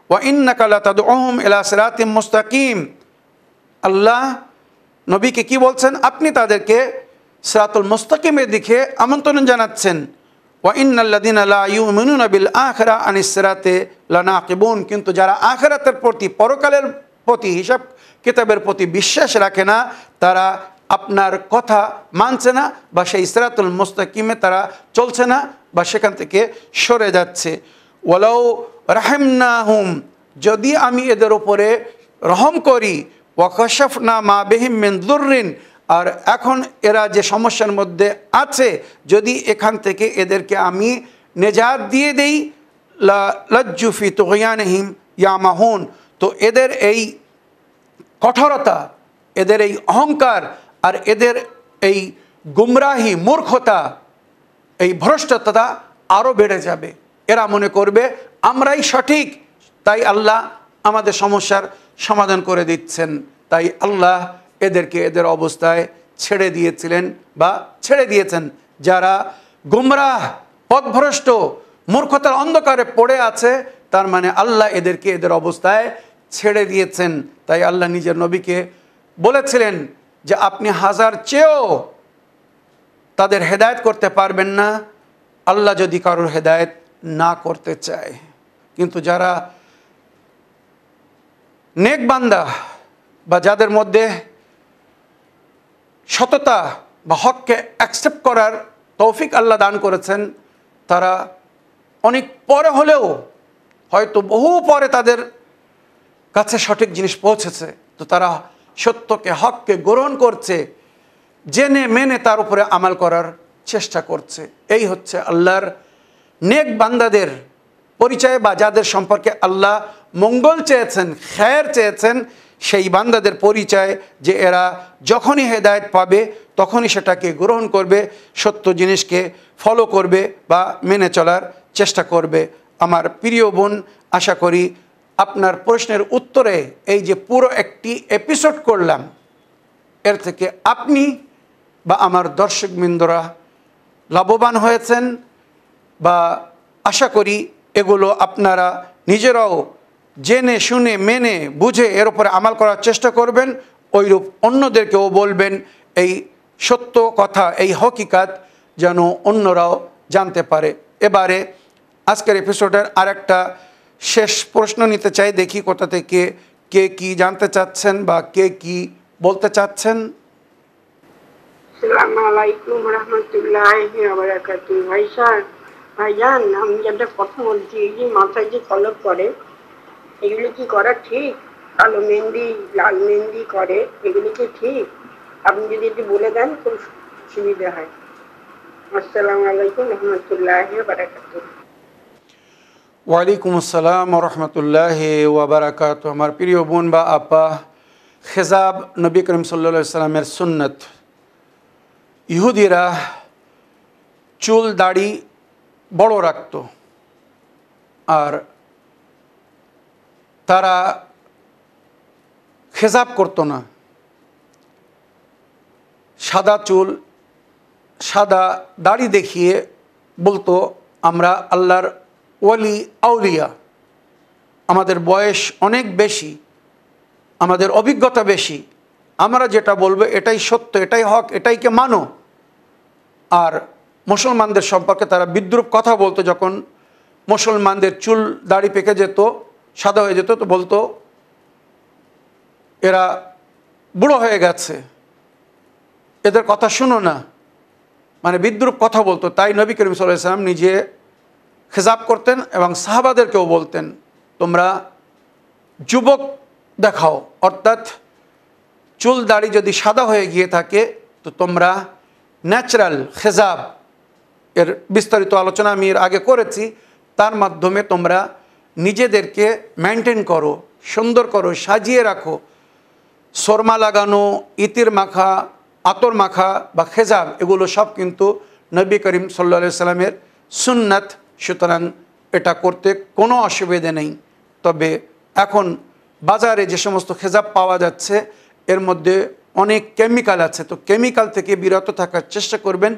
ওয়া ইন্নাকা লাতাদউহুম ইলা সিরাতিম মুস্তাকিম, আল্লাহ নবীকে কি বলছেন? আপনি তাদেরকে সিরাতুল মুস্তাকিমের দিকে আমন্ত্রণ জানাচ্ছেন। ওয়া ইন্নাল্লাযিনা লা ইউমিনুনা বিল আখিরা আনিস সিরাতে লানাকিবুন, কিন্তু যারা আখিরাতের প্রতি, পরকালের প্রতি, হিসাব কিতাবের প্রতি বিশ্বাস রাখে না, তারা আপনার কথা মানছে না বা সেই সিরাতুল মুস্তাকিমে তারা চলছে না বা সেখান থেকে সরে যাচ্ছে। ওয়ালাউ রাহিমনাহুম, যদি আমি এদের উপরে রহম করি, ওয়া কাশাফনা মা বিহিম মিন দুররিন, আর এখন এরা যে সমস্যার মধ্যে আছে, যদি এখান থেকে এদেরকে আমি নেজাত দিয়ে দেই, লাজ্জু ফি তুগয়ানিহিম ইয়ামাহুন, তো এদের এই কঠোরতা, এদের এই অহংকার আর এদের এই গুমরাহি, মূর্খতা, এই ভ্রষ্টতা আরও বেড়ে যাবে। এরা মনে করবে আমরাই সঠিক, তাই আল্লাহ আমাদের সমস্যার সমাধান করে দিচ্ছেন। তাই আল্লাহ এদেরকে এদের অবস্থায় ছেড়ে দিয়েছিলেন বা ছেড়ে দিয়েছেন। যারা গুমরাহ, পথভ্রষ্ট, মূর্খতার অন্ধকারে পড়ে আছে, তার মানে আল্লাহ এদেরকে এদের অবস্থায় ছেড়ে দিয়েছেন। তাই আল্লাহ নিজের নবীকে বলেছিলেন যে আপনি হাজার চেয়েও তাদের হেদায়েত করতে পারবেন না, আল্লাহ যদি কারোর হেদায়েত না করতে চায়। কিন্তু যারা নেক বান্দা বা যাদের মধ্যে সততা বা হককে অ্যাকসেপ্ট করার তৌফিক আল্লাহ দান করেছেন, তারা অনেক পরে হলেও, হয়তো বহু পরে তাদের কাছে সঠিক জিনিস পৌঁছেছে, তো তারা সত্যকে, হককে গ্রহণ করছে, জেনে মেনে তার উপরে আমাল করার চেষ্টা করছে। এই হচ্ছে আল্লাহর নেক বান্দাদের পরিচয়, বা যাদের সম্পর্কে আল্লাহ মঙ্গল চেয়েছেন, খায়ের চেয়েছেন, সেই বান্দাদের পরিচয়, যে এরা যখনই হেদায়েত পাবে তখনই সেটাকে গ্রহণ করবে, সত্য জিনিসকে ফলো করবে বা মেনে চলার চেষ্টা করবে। আমার প্রিয় বোন, আশা করি আপনার প্রশ্নের উত্তরে এই যে পুরো একটি এপিসোড করলাম, এর থেকে আপনি বা আমার দর্শকবৃন্দরা লাভবান হয়েছেন, বা আশা করি এগুলো আপনারা নিজেরাও জেনে শুনে মেনে বুঝে এর উপরে আমাল করার চেষ্টা করবেন, ওইরূপ অন্যদেরকেও বলবেন এই সত্য কথা, এই হকিকাত যেন অন্যরাও জানতে পারে। এবারে আজকের এপিসোডের আরেকটা শেষ প্রশ্ন নিতে চাই, দেখি কোথা থেকে কে কি জানতে চাচ্ছেন বা কে কি বলতে চাচ্ছেন। আসসালামু আলাইকুম রহমতুল্লাহি ওয়া বারাকাতুহু। ভাইজান, আমি যেটা কথা বলছি, এই যে মাথায় যে কলপ করে, এগুলো কি করা ঠিক? কালো মেহেন্দি, লাল মেহেন্দি করে, এগুলো কি ঠিক? আপনি যদি একটু বলে দেন খুব সুবিধা হয়। আসসালামু আলাইকুম রহমতুল্লাহি ওয়া বারাকাতুহু। ওয়ালাইকুম আসসালাম রহমতুল্লাহি ওয়া বারাকাতুহু। আমার প্রিয় বোন বা আপা, খেজাব নবী করিম সাল্লাল্লাহু আলাইহি সাল্লামের সুন্নত। ইহুদিরা চুল দাড়ি বড় রাখত, আর তারা খেজাব করতো না। সাদা চুল, সাদা দাড়ি দেখিয়ে বলতো আমরা আল্লাহর ওয়ালি আউলিয়া, আমাদের বয়স অনেক বেশি, আমাদের অভিজ্ঞতা বেশি, আমরা যেটা বলবো এটাই সত্য, এটাই হক, এটাইকে মানো। আর মুসলমানদের সম্পর্কে তারা বিদ্রূপ কথা বলতো। যখন মুসলমানদের চুল দাড়ি পেকে যেত, সাদা হয়ে যেত, তো বলতো এরা বুড়ো হয়ে গেছে, এদের কথা শুনো না, মানে বিদ্রূপ কথা বলতো। তাই নবী করিম সাল্লাল্লাহু আলাইহি ওয়াসাল্লাম নিজে খেজাব করতেন এবং সাহাবাদেরকেও বলতেন তোমরা যুবক দেখাও, অর্থাৎ চুল দাড়ি যদি সাদা হয়ে গিয়ে থাকে তো তোমরা ন্যাচারাল খেজাব, এর বিস্তারিত আলোচনা আমি এর আগে করেছি, তার মাধ্যমে তোমরা নিজেদেরকে মেনটেন করো, সুন্দর করো, সাজিয়ে রাখো। সরমা লাগানো, ইতির মাখা, আতর মাখা বা খেজাব, এগুলো সব কিন্তু নবী করিম সাল্লাল্লাহু আলাইহি সাল্লামের সুন্নাত। সুতরাং এটা করতে কোনো অসুবিধে নেই। তবে এখন বাজারে যে সমস্ত খেজাব পাওয়া যাচ্ছে এর মধ্যে অনেক কেমিক্যাল আছে, তো কেমিক্যাল থেকে বিরত থাকার চেষ্টা করবেন।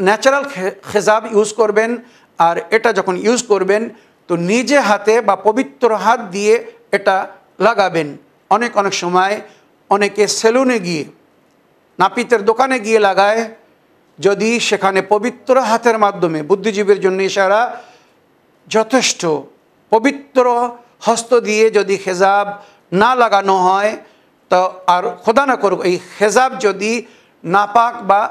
ন্যাচারাল খেজাব ইউজ করবেন। আর এটা যখন ইউজ করবেন তো নিজে হাতে বা পবিত্র হাত দিয়ে এটা লাগাবেন। অনেক সময় অনেকে সেলুনে গিয়ে, নাপিতের দোকানে গিয়ে লাগায়, যদি সেখানে পবিত্র হাতের মাধ্যমে, বুদ্ধিজীবীর জন্য ইশারা, যথেষ্ট পবিত্র হস্ত দিয়ে যদি খেজাব না লাগানো হয় তো, আর খোদা না করুক এই খেজাব যদি নাপাক বা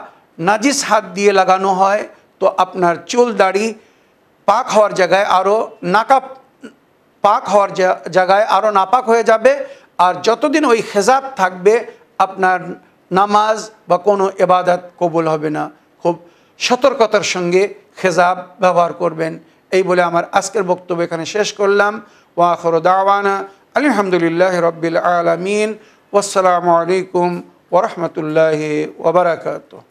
নাজিস হাত দিয়ে লাগানো হয় তো আপনার চুল দাড়ি পাক হওয়ার জায়গায় আরও পাক হওয়ার জায়গায় আরও নাপাক হয়ে যাবে। আর যতদিন ওই খেজাব থাকবে আপনার নামাজ বা কোনো ইবাদত কবুল হবে না। খুব সতর্কতার সঙ্গে খেজাব ব্যবহার করবেন। এই বলে আমার আজকের বক্তব্য এখানে শেষ করলাম। ওয়া আখিরু দাওয়ানা আলহামদুলিল্লাহি রাব্বিল আলামিন। ওয়াসসালামু আলাইকুম ওয়া রাহমাতুল্লাহি ওয়া বারাকাতুহু।